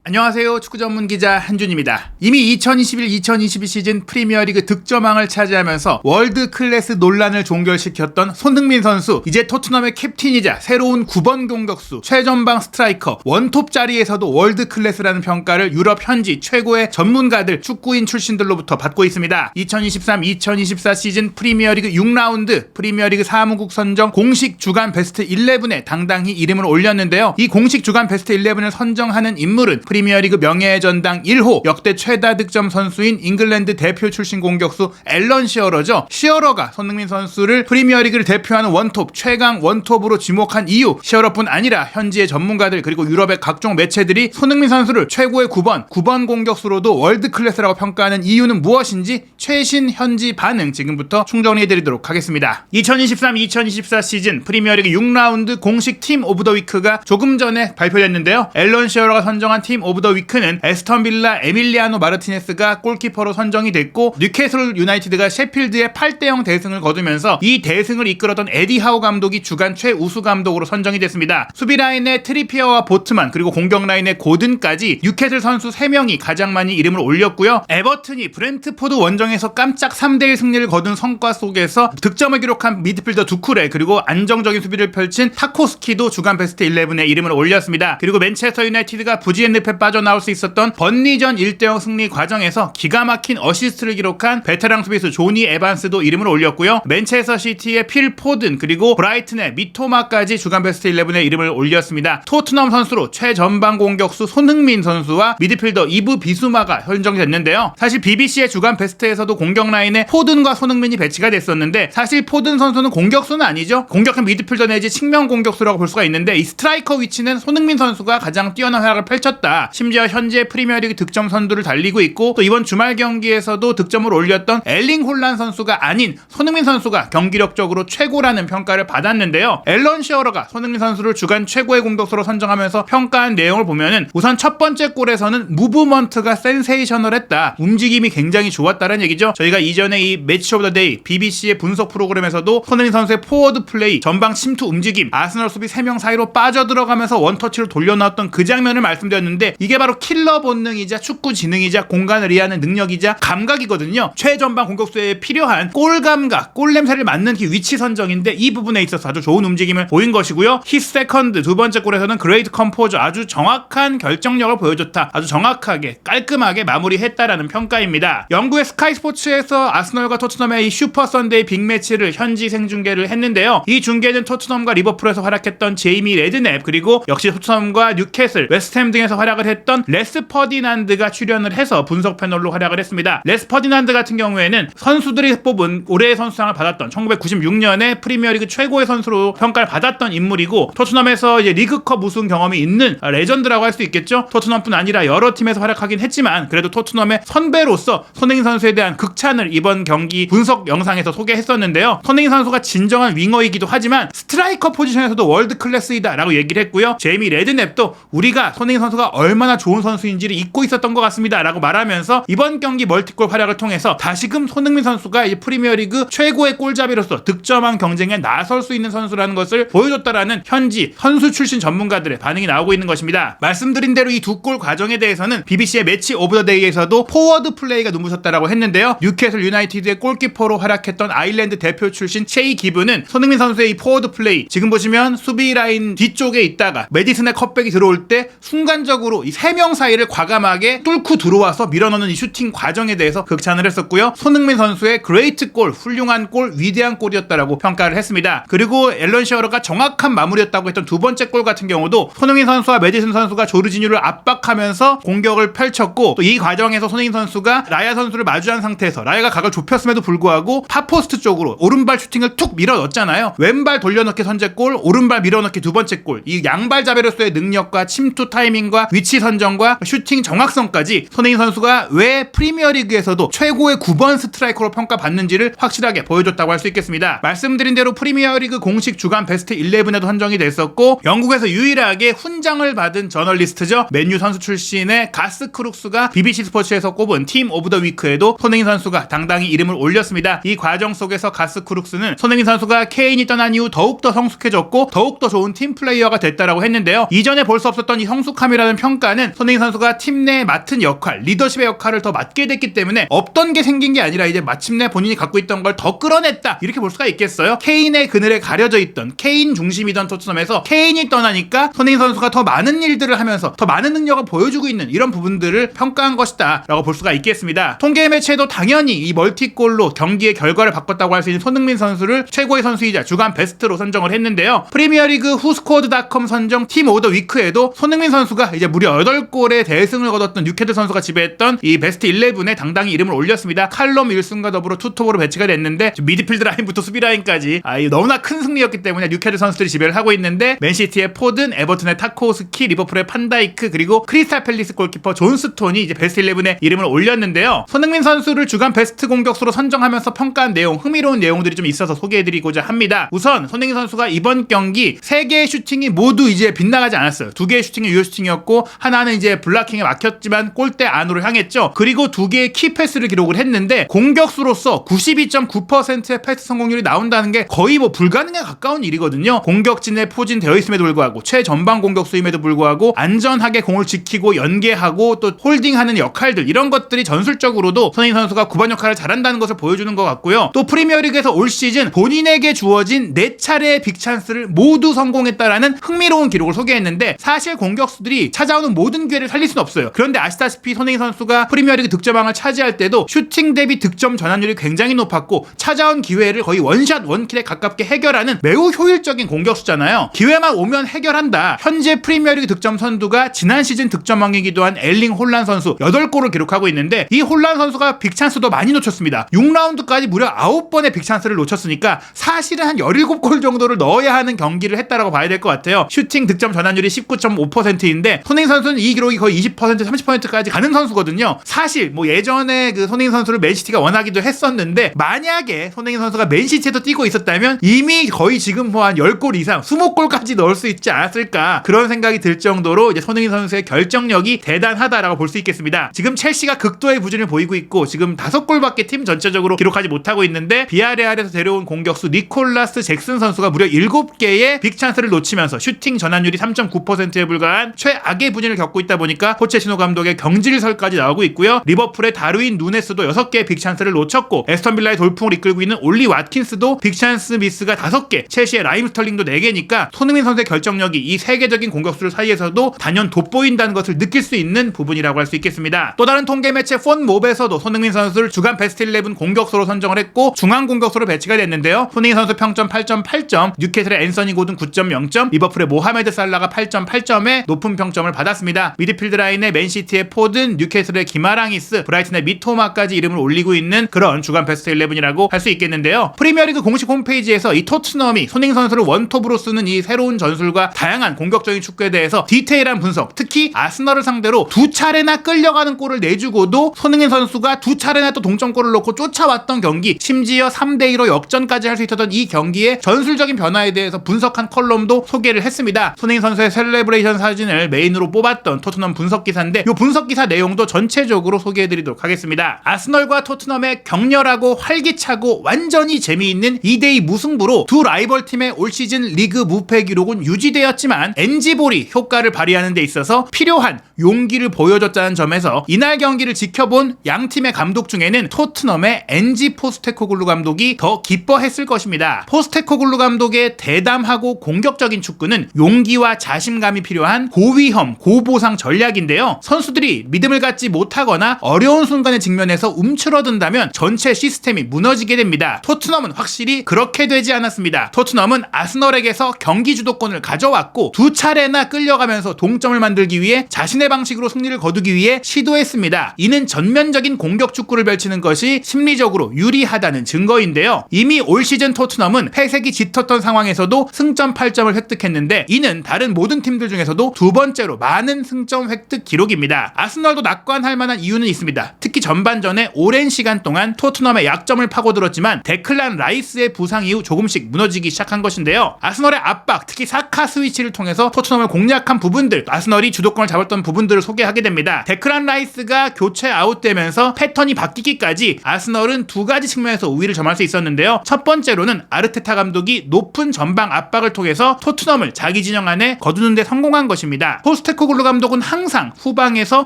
안녕하세요. 축구 전문 기자 한준입니다. 이미 2021-2022 시즌 프리미어리그 득점왕을 차지하면서 월드 클래스 논란을 종결시켰던 손흥민 선수, 이제 토트넘의 캡틴이자 새로운 9번 공격수, 최전방 스트라이커, 원톱 자리에서도 월드 클래스라는 평가를 유럽 현지 최고의 전문가들, 축구인 출신들로부터 받고 있습니다. 2023-2024 시즌 프리미어리그 6라운드 프리미어리그 사무국 선정 공식 주간 베스트 11에 당당히 이름을 올렸는데요. 이 공식 주간 베스트 11을 선정하는 인물은 프리미어리그 명예의 전당 1호 역대 최다 득점 선수인 잉글랜드 대표 출신 공격수 앨런 시어러죠. 시어러가 손흥민 선수를 프리미어리그를 대표하는 원톱, 최강 원톱으로 지목한 이유, 시어러뿐 아니라 현지의 전문가들 그리고 유럽의 각종 매체들이 손흥민 선수를 최고의 9번 공격수로도 월드 클래스라고 평가하는 이유는 무엇인지 최신 현지 반응 지금부터 충정리해드리도록 하겠습니다. 2023-2024 시즌 프리미어리그 6라운드 공식 팀 오브 더 위크가 조금 전에 발표됐는데요. 앨런 시어러가 선정한 팀 오브 더 위크는 에스턴 빌라 에밀리아노 마르티네스가 골키퍼로 선정이 됐고, 뉴캐슬 유나이티드가 셰필드의 8대0 대승을 거두면서 이 대승을 이끌었던 에디 하우 감독이 주간 최우수 감독으로 선정이 됐습니다. 수비 라인의 트리피어와 보트만 그리고 공격 라인의 고든까지 뉴캐슬 선수 3명이 가장 많이 이름을 올렸고요. 에버튼이 브렌트포드 원정에서 깜짝 3대1 승리를 거둔 성과 속에서 득점을 기록한 미드필더 두쿠레 그리고 안정적인 수비를 펼친 타코스키도 주간 베스트 11에 이름을 올렸습니다. 그리고 맨체스터 유나이티드가 부지엔늪에 빠져나올 수 있었던 번리전 1대0 승리 과정에서 기가 막힌 어시스트를 기록한 베테랑 수비수 조니 에반스도 이름을 올렸고요. 맨체스터 시티의 필 포든 그리고 브라이튼의 미토마까지 주간 베스트 11에 이름을 올렸습니다. 토트넘 선수로 최전방 공격수 손흥민 선수와 미드필더 이브 비수마가 선정됐는데요. 사실 BBC의 주간 베스트에서도 공격 라인에 포든과 손흥민이 배치가 됐었는데, 사실 포든 선수는 공격수는 아니죠. 공격형 미드필더 내지 측면 공격수라고 볼 수가 있는데, 이 스트라이커 위치는 손흥민 선수가 가장 뛰어난 활약을 펼쳤다. 심지어 현재 프리미어리그 득점 선두를 달리고 있고, 또 이번 주말 경기에서도 득점을 올렸던 엘링 홀란 선수가 아닌 손흥민 선수가 경기력적으로 최고라는 평가를 받았는데요. 앨런 시어러가 손흥민 선수를 주간 최고의 공격수로 선정하면서 평가한 내용을 보면은, 우선 첫 번째 골에서는 무브먼트가 센세이셔널했다. 움직임이 굉장히 좋았다는 얘기죠. 저희가 이전에 이 매치 오브 더 데이 BBC의 분석 프로그램에서도 손흥민 선수의 포워드 플레이, 전방 침투 움직임, 아스널 수비 3명 사이로 빠져들어가면서 원터치로 돌려놨던 그 장면을 말씀드렸는데, 이게 바로 킬러 본능이자 축구 지능이자 공간을 이해하는 능력이자 감각이거든요. 최전방 공격수에 필요한 골 감각, 골 냄새를 맡는 그 위치 선정인데, 이 부분에 있어서 아주 좋은 움직임을 보인 것이고요. 히스 세컨드 두 번째 골에서는 그레이트 컴포저, 아주 정확한 결정력을 보여줬다. 아주 정확하게 깔끔하게 마무리했다라는 평가입니다. 영국의 스카이 스포츠에서 아스널과 토트넘의 이 슈퍼 선데이 빅매치를 현지 생중계를 했는데요. 이 중계는 토트넘과 리버풀에서 활약했던 제이미 레드넵, 그리고 역시 토트넘과 뉴캐슬, 웨스트햄 등에서 활약을 했던 레스 퍼디난드가 출연을 해서 분석 패널로 활약을 했습니다. 레스 퍼디난드 같은 경우에는 선수들이 뽑은 올해의 선수상을 받았던 1996년에 프리미어리그 최고의 선수로 평가를 받았던 인물이고, 토트넘에서 이제 리그컵 우승 경험이 있는 레전드라고 할 수 있겠죠. 토트넘뿐 아니라 여러 팀에서 활약하긴 했지만 그래도 토트넘의 선배로서 손흥민 선수에 대한 극찬을 이번 경기 분석 영상에서 소개했었는데요. 손흥민 선수가 진정한 윙어이기도 하지만 스트라이커 포지션에서도 월드 클래스이다 라고 얘기를 했고요. 제이미 레드넵도 우리가 손흥민 선수가 얼마나 좋은 선수인지를 잊고 있었던 것 같습니다 라고 말하면서, 이번 경기 멀티골 활약을 통해서 다시금 손흥민 선수가 이 프리미어리그 최고의 골잡이로서 득점왕 경쟁에 나설 수 있는 선수라는 것을 보여줬다라는 현지 선수 출신 전문가들의 반응이 나오고 있는 것입니다. 말씀드린 대로 이 두 골 과정에 대해서는 BBC의 매치 오브 더 데이에서도 포워드 플레이가 눈부셨다라고 했는데요. 뉴캐슬 유나이티드의 골키퍼로 활약했던 아일랜드 대표 출신 체이 기브는 손흥민 선수의 이 포워드 플레이, 지금 보시면 수비 라인 뒤쪽에 있다가 메디슨의 컵백이 들어올 때 순간적으로 이 3명 사이를 과감하게 뚫고 들어와서 밀어넣는 이 슈팅 과정에 대해서 극찬을 했었고요. 손흥민 선수의 그레이트 골, 훌륭한 골, 위대한 골이었다라고 평가를 했습니다. 그리고 앨런 시어러가 정확한 마무리였다고 했던 두 번째 골 같은 경우도 손흥민 선수와 메디슨 선수가 조르지뉴를 압박하면서 공격을 펼쳤고, 또 이 과정에서 손흥민 선수가 라야 선수를 마주한 상태에서 라야가 각을 좁혔음에도 불구하고 파포스트 쪽으로 오른발 슈팅을 툭 밀어 넣었잖아요. 왼발 돌려넣기 선제골, 오른발 밀어넣기 두 번째 골. 이 양발 자베로서의 능력과 침투 타이밍과 위치 선정과 슈팅 정확성까지 손흥민 선수가 왜 프리미어리그에서도 최고의 9번 스트라이커로 평가받는지를 확실하게 보여줬다고 할 수 있겠습니다. 말씀드린 대로 프리미어리그 공식 주간 베스트 11에도 선정이 됐었고, 영국에서 유일하게 훈장을 받은 저널리스트죠. 맨유 선수 출신의 가스 크룩스가 BBC 스포츠에서 꼽은 팀 오브 더 위크에도 손흥민 선수가 당당히 이름을 올렸습니다. 이 과정 속에서 가스 크룩스는 손흥민 선수가 케인이 떠난 이후 더욱더 성숙해졌고 더욱더 좋은 팀 플레이어가 됐다라고 했는데요. 이전에 볼 수 없었던 이 성숙함이라는 평가 평가는 손흥민 선수가 팀 내에 맡은 역할, 리더십의 역할을 더 맡게 됐기 때문에 없던 게 생긴 게 아니라 이제 마침내 본인이 갖고 있던 걸 더 끌어냈다, 이렇게 볼 수가 있겠어요. 케인의 그늘에 가려져 있던, 케인 중심이던 토트넘에서 케인이 떠나니까 손흥민 선수가 더 많은 일들을 하면서 더 많은 능력을 보여주고 있는 이런 부분들을 평가한 것이다 라고 볼 수가 있겠습니다. 통계 매체도 당연히 이 멀티골로 경기의 결과를 바꿨다고 할 수 있는 손흥민 선수를 최고의 선수이자 주간 베스트로 선정을 했는데요. 프리미어리그 후스코어드닷컴 선정 팀 오더 위크에도 손흥민 선수가 이제 무려 8골의 대승을 거뒀던 뉴캐슬 선수가 지배했던 이 베스트 11에 당당히 이름을 올렸습니다. 칼럼 윌슨과 더불어 투톱으로 배치가 됐는데 미드필드 라인부터 수비 라인까지 너무나 큰 승리였기 때문에 뉴캐슬 선수들이 지배를 하고 있는데, 맨시티의 포든, 에버튼의 타코스키, 리버풀의 판다이크, 그리고 크리스탈 팰리스 골키퍼 존 스톤이 이제 베스트 11에 이름을 올렸는데요. 손흥민 선수를 주간 베스트 공격수로 선정하면서 평가한 내용, 흥미로운 내용들이 좀 있어서 소개해드리고자 합니다. 우선 손흥민 선수가 이번 경기 3개의 슈팅이 모두 이제 빗나가지 않았어요. 2개의 슈팅이 유효 슈팅이었고 하나는 이제 블락킹에 막혔지만 골대 안으로 향했죠. 그리고 2개의 키패스를 기록을 했는데, 공격수로서 92.9%의 패스 성공률이 나온다는 게 거의 뭐 불가능에 가까운 일이거든요. 공격진에 포진되어 있음에도 불구하고, 최전방 공격수임에도 불구하고 안전하게 공을 지키고 연계하고 또 홀딩하는 역할들, 이런 것들이 전술적으로도 손흥민 선수가 9번 역할을 잘한다는 것을 보여주는 것 같고요. 또 프리미어리그에서 올 시즌 본인에게 주어진 4차례의 빅찬스를 모두 성공했다라는 흥미로운 기록을 소개했는데, 사실 공격수들이 찾아오는 모든 기회를 살릴 수는 없어요. 그런데 아시다시피 손흥민 선수가 프리미어리그 득점왕을 차지할 때도 슈팅 대비 득점 전환율이 굉장히 높았고 찾아온 기회를 거의 원샷 원킬에 가깝게 해결하는 매우 효율적인 공격수잖아요. 기회만 오면 해결한다. 현재 프리미어리그 득점 선두가 지난 시즌 득점왕이기도 한 엘링 홀란 선수 8골을 기록하고 있는데, 이 홀란 선수가 빅찬스도 많이 놓쳤습니다. 6라운드까지 무려 9번의 빅찬스를 놓쳤으니까 사실은 한 17골 정도를 넣어야 하는 경기를 했다라고 봐야 될 것 같아요. 슈팅 득점 전환율이 19.5%인데 손흥민 선수는 이 기록이 거의 20% 30%까지 가는 선수거든요. 사실 뭐 예전에 그 손흥민 선수를 맨시티가 원하기도 했었는데, 만약에 손흥민 선수가 맨시티에서 뛰고 있었다면 이미 거의 지금 뭐 한 10골 이상 20골까지 넣을 수 있지 않았을까, 그런 생각이 들 정도로 이제 손흥민 선수의 결정력이 대단하다라고 볼 수 있겠습니다. 지금 첼시가 극도의 부진을 보이고 있고 지금 5골밖에 팀 전체적으로 기록하지 못하고 있는데, 비아레알에서 데려온 공격수 니콜라스 잭슨 선수가 무려 7개의 빅찬스를 놓치면서 슈팅 전환율이 3.9%에 불과한 최악의 부진을 겪고 있다 보니까 포체티노 감독의 경질설까지 나오고 있고요. 리버풀의 다르윈 누네스도 6개의 빅찬스를 놓쳤고, 에스턴빌라의 돌풍을 이끌고 있는 올리 왓킨스도 빅찬스 미스가 5개, 첼시의 라임 스털링도 4개니까 손흥민 선수의 결정력이 이 세계적인 공격수들 사이에서도 단연 돋보인다는 것을 느낄 수 있는 부분이라고 할 수 있겠습니다. 또 다른 통계 매체 폰몹에서도 손흥민 선수를 주간 베스트 11 공격수로 선정을 했고 중앙 공격수로 배치가 됐는데요. 손흥민 선수 평점 8.8점, 뉴캐슬의 앤서니 고든 9.0점, 리버풀의 모하메드 살라가 8.8점의 높은 평점을 받았습니다. 미드필드 라인의 맨시티의 포든, 뉴캐슬의 기마랑이스, 브라이튼의 미토마까지 이름을 올리고 있는 그런 주간 베스트 11이라고 할 수 있겠는데요. 프리미어리그 공식 홈페이지에서 이 토트넘이 손흥민 선수를 원톱으로 쓰는 이 새로운 전술과 다양한 공격적인 축구에 대해서 디테일한 분석, 특히 아스널을 상대로 2차례나 끌려가는 골을 내주고도 손흥민 선수가 2차례나 또 동점골을 넣고 쫓아왔던 경기, 심지어 3대2로 역전까지 할 수 있었던 이 경기의 전술적인 변화에 대해서 분석한 컬럼도 소개를 했습니다. 손흥민 선수의 셀레브레이션 사진을 메인으로 뽑았던 토트넘 분석 기사인데, 이 분석 기사 내용도 전체적으로 소개해드리도록 하겠습니다. 아스널과 토트넘의 격렬하고 활기차고 완전히 재미있는 2대2 무승부로 두 라이벌 팀의 올 시즌 리그 무패 기록은 유지되었지만 NG볼이 효과를 발휘하는 데 있어서 필요한 용기를 보여줬다는 점에서 이날 경기를 지켜본 양 팀의 감독 중에는 토트넘의 NG 포스테코글루 감독이 더 기뻐했을 것입니다. 포스테코글루 감독의 대담하고 공격적인 축구는 용기와 자신감이 필요한 고위험, 고보상 전략인데요. 선수들이 믿음을 갖지 못하거나 어려운 순간에 직면해서 움츠러든다면 전체 시스템이 무너지게 됩니다. 토트넘은 확실히 그렇게 되지 않았습니다. 토트넘은 아스널에게서 경기 주도권을 가져왔고 2차례나 끌려가면서 동점을 만들기 위해 자신의 방식으로 승리를 거두기 위해 시도했습니다. 이는 전면적인 공격 축구를 펼치는 것이 심리적으로 유리하다는 증거인데요. 이미 올 시즌 토트넘은 패색이 짙었던 상황에서도 승점 8점을 획득했는데, 이는 다른 모든 팀들 중에서도 두 번째로 많은 승점 획득 기록입니다. 아스널도 낙관할 만한 이유는 있습니다. 특히 전반전에 오랜 시간 동안 토트넘의 약점을 파고들었지만 데클란 라이스의 부상 이후 조금씩 무너지기 시작한 것인데요. 아스널의 압박, 특히 사카 스위치를 통해서 토트넘을 공략한 부분들, 아스널이 주도권을 잡았던 부분들을 소개하게 됩니다. 데클란 라이스가 교체 아웃되면서 패턴이 바뀌기까지 아스널은 두 가지 측면에서 우위를 점할 수 있었는데요. 첫 번째로는 아르테타 감독이 높은 전방 압박을 통해서 토트넘을 자기 진영 안에 거두는 데 성공한 것입니다. 포스테코글루 포스테코글루 감독은 항상 후방에서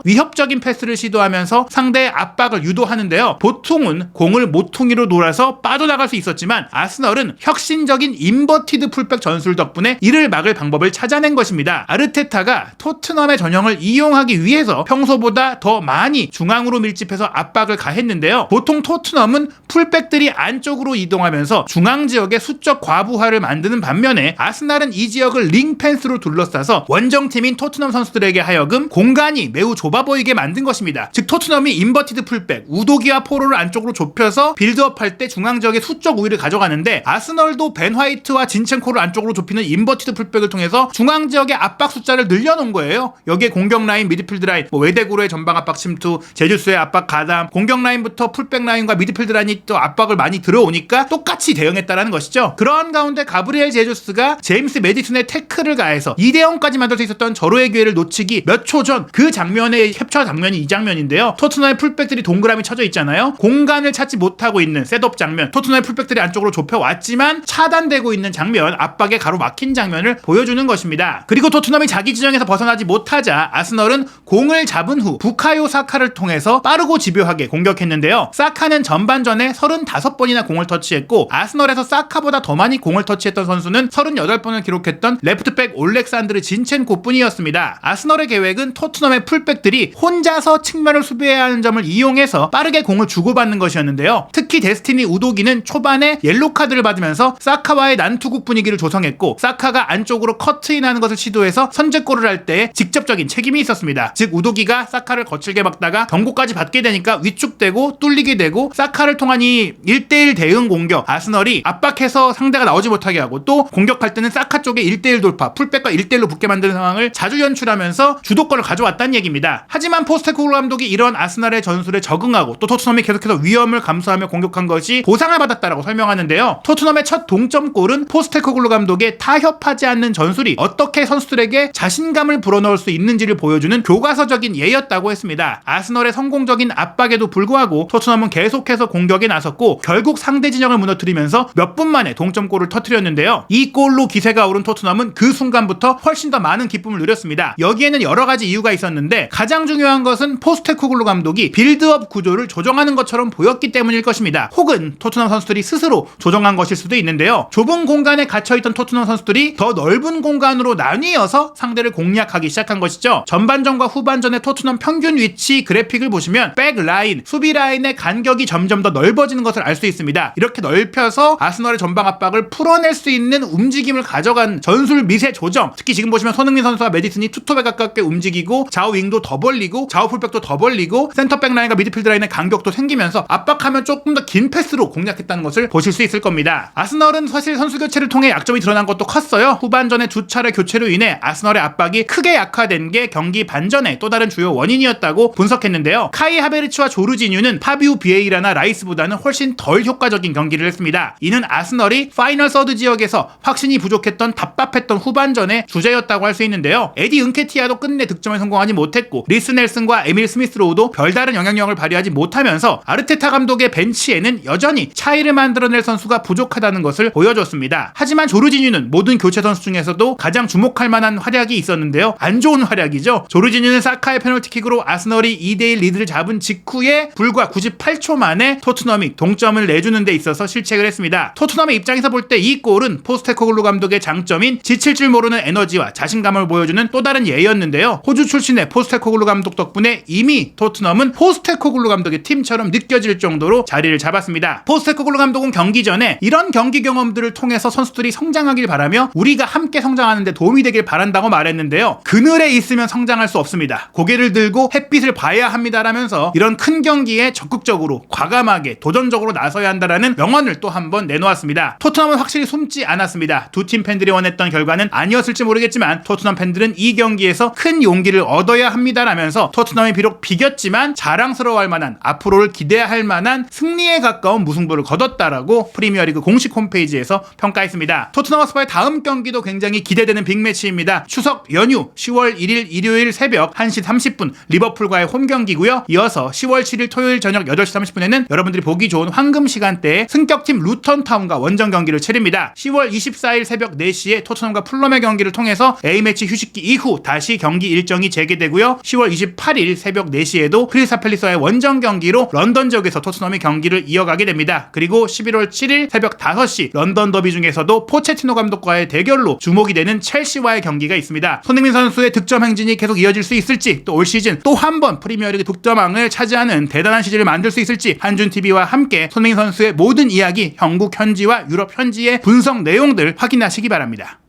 위협적인 패스를 시도하면서 상대의 압박을 유도하는데요. 보통은 공을 모퉁이로 놀아서 빠져나갈 수 있었지만 아스널은 혁신적인 인버티드 풀백 전술 덕분에 이를 막을 방법을 찾아낸 것입니다. 아르테타가 토트넘의 전형을 이용하기 위해서 평소보다 더 많이 중앙으로 밀집해서 압박을 가했는데요. 보통 토트넘은 풀백들이 안쪽으로 이동하면서 중앙 지역의 수적 과부하를 만드는 반면에 아스날은 이 지역을 링펜스로 둘러싸서 원정팀인 토트넘 선수들에게 하여금 공간이 매우 좁아 보이게 만든 것입니다. 즉 토트넘이 인버티드 풀백, 우도기와 포로를 안쪽으로 좁혀서 빌드업할 때 중앙 지역의 수적 우위를 가져가는데 아스널도 벤 화이트와 진첸코를 안쪽으로 좁히는 인버티드 풀백을 통해서 중앙 지역의 압박 숫자를 늘려놓은 거예요. 여기에 공격 라인, 미드필드 라인, 외대구로의 전방 압박 침투, 제주스의 압박 가담, 공격 라인부터 풀백 라인과 미드필드 라인이 또 압박을 많이 들어오니까 똑같이 대응했다라는 것이죠. 그러한 가운데 가브리엘 제주스가 제임스 메디슨의 태클을 가해서 2대0까지 만들 수 있었던 절호의 기회를 놓치기 몇 초 전 그 장면의 캡처 장면이 이 장면인데요. 토트넘의 풀백들이 동그라미 쳐져 있잖아요. 공간을 찾지 못하고 있는 셋업 장면, 토트넘의 풀백들이 안쪽으로 좁혀왔지만 차단되고 있는 장면, 압박에 가로막힌 장면을 보여주는 것입니다. 그리고 토트넘이 자기 지정에서 벗어나지 못하자 아스널은 공을 잡은 후 부카요 사카를 통해서 빠르고 집요하게 공격했는데요. 사카는 전반전에 35번이나 공을 터치했고 아스널에서 사카보다 더 많이 공을 터치했던 선수는 38번을 기록했던 레프트백 올렉산드르 진첸코뿐이었습니다. 아스널의 계획은 토트넘의 풀백들이 혼자서 측면을 수비해야 하는 점을 이용해서 빠르게 공을 주고받는 것이었는데요. 특히 데스티니 우도기는 초반에 옐로 카드를 받으면서 사카와의 난투국 분위기를 조성했고 사카가 안쪽으로 커트인하는 것을 시도해서 선제골을 할 때 직접적인 책임이 있었습니다. 즉 우도기가 사카를 거칠게 막다가 경고까지 받게 되니까 위축되고 뚫리게 되고 사카를 통한 이 1대1 대응 공격, 아스널이 압박해서 상대가 나오지 못하게 하고 또 공격할 때는 사카 쪽에 1대1 돌파, 풀백과 1대1로 붙게 만드는 상황을 자주 연출하면서 주도권을 가져왔다는 얘기입니다. 하지만 포스테코글루 감독이 이런 아스날의 전술에 적응하고 또 토트넘이 계속해서 위험을 감수하며 공격한 것이 보상을 받았다라고 설명하는데요. 토트넘의 첫 동점골은 포스테코글루 감독의 타협하지 않는 전술이 어떻게 선수들에게 자신감을 불어넣을 수 있는지를 보여주는 교과서적인 예였다고 했습니다. 아스널의 성공적인 압박에도 불구하고 토트넘은 계속해서 공격에 나섰고 결국 상대 진영을 무너뜨리면서 몇 분 만에 동점골을 터뜨렸는데요. 이 골로 기세가 오른 토트넘은 그 순간부터 훨씬 더 많은 기쁨을 누렸습니다. 여기에는 여러 가지 이유가 있었는데 가장 중요한 것은 포스테코글루 감독이 빌드업 구조를 조정하는 것처럼 보였기 때문일 것입니다. 혹은 토트넘 선수들이 스스로 조정한 것일 수도 있는데요. 좁은 공간에 갇혀있던 토트넘 선수들이 더 넓은 공간으로 나뉘어서 상대를 공략하기 시작한 것이죠. 전반전과 후반전의 토트넘 평균 위치 그래픽을 보시면 백 라인, 수비 라인의 간격이 점점 더 넓어지는 것을 알 수 있습니다. 이렇게 넓혀서 아스널의 전방 압박을 풀어낼 수 있는 움직임을 가져간 전술 미세 조정, 특히 지금 보시면 손흥민 선수와 메디슨이 투톱에 가깝게 움직이고 좌우 윙도 더 벌리고 좌우 풀백도 더 벌리고 센터백 라인과 미드필드 라인의 간격도 생기면서 압박하면 조금 더 긴 패스로 공략했다는 것을 보실 수 있을 겁니다. 아스널은 사실 선수 교체를 통해 약점이 드러난 것도 컸어요. 후반전에 두 차례 교체로 인해 아스널의 압박이 크게 약화된 게 경기 반전의 또 다른 주요 원인이었다고 분석했는데요. 카이 하베르츠와 조르지뉴는 파비우 비에이라나 라이스보다는 훨씬 덜 효과적인 경기를 했습니다. 이는 아스널이 파이널 서드 지역에서 확신이 부족했던 답답했던 후반전의 주제였다고 할 수 있는데요. 에디 은케티아도 끝내 득점에 성공하지 못했고 리스 넬슨과 에밀 스미스로우도 별다른 영향력을 발휘하지 못하면서 아르테타 감독의 벤치에는 여전히 차이를 만들어낼 선수가 부족하다는 것을 보여줬습니다. 하지만 조르지뉴는 모든 교체 선수 중에서도 가장 주목할 만한 활약이 있었는데요. 안 좋은 활약이죠. 조르지뉴는 사카의 페널티킥으로 아스널이 2대1 리드를 잡은 직후에 불과 98초 만에 토트넘이 동점을 내주는 데 있어서 실책을 했습니다. 토트넘의 입장에서 볼 때 이 골은 포스테코글루 감독의 장점인 지칠 줄 모르는 에너지와 자신감을 보여주는 또 다른 예였는데요. 호주 출신의 포스테코글루 감독 덕분에 이미 토트넘은 포스테코글루 감독의 팀처럼 느껴질 정도로 자리를 잡았습니다. 포스테코글루 감독은 경기 전에 이런 경기 경험들을 통해서 선수들이 성장하길 바라며 우리가 함께 성장하는 데 도움이 되길 바란다고 말했는데요. 그늘에 있으면 성장할 수 없습니다. 고개를 들고 햇빛을 봐야 합니다라면서 이런 큰 경기에 적극적으로 과감하게 도전적으로 나서야 한다라는 명언을 또 한 번 내놓았습니다. 토트넘은 확실히 숨지 않았습니다. 두 팀 팬들이 원했던 결과는 아니었을지 모르겠지만 토트넘 팬들은 이 경기에서 큰 용기를 얻어야 합니다라면서 토트넘이 비록 비겼지만 자랑스러워할 만한, 앞으로를 기대할 만한 승리에 가까운 무승부를 거뒀다라고 프리미어리그 공식 홈페이지에서 평가했습니다. 토트넘 허스퍼의 다음 경기도 굉장히 기대되는 빅매치입니다. 추석 연휴 10월 1일 일요일 새벽 1시 30분 리버풀과의 홈 경기고요. 이어서 10월 7일 토요일 저녁 8시 30분에는 여러분들이 보고 보기 좋은 황금 시간대에 승격팀 루턴타운과 원정 경기를 치릅니다. 10월 24일 새벽 4시에 토트넘과 풀럼의 경기를 통해서 A매치 휴식기 이후 다시 경기 일정이 재개되고요. 10월 28일 새벽 4시에도 크리스탈 팰리스와의 원정 경기로 런던 지역에서 토트넘이 경기를 이어가게 됩니다. 그리고 11월 7일 새벽 5시 런던 더비 중에서도 포체티노 감독과의 대결로 주목이 되는 첼시와의 경기가 있습니다. 손흥민 선수의 득점 행진이 계속 이어질 수 있을지, 또 올 시즌 또 한 번 프리미어리그 득점왕을 차지하는 대단한 시즌을 만들 수 있을지 한준TV와 함께 손흥민 선수의 모든 이야기, 영국 현지와 유럽 현지의 분석 내용들 확인하시기 바랍니다.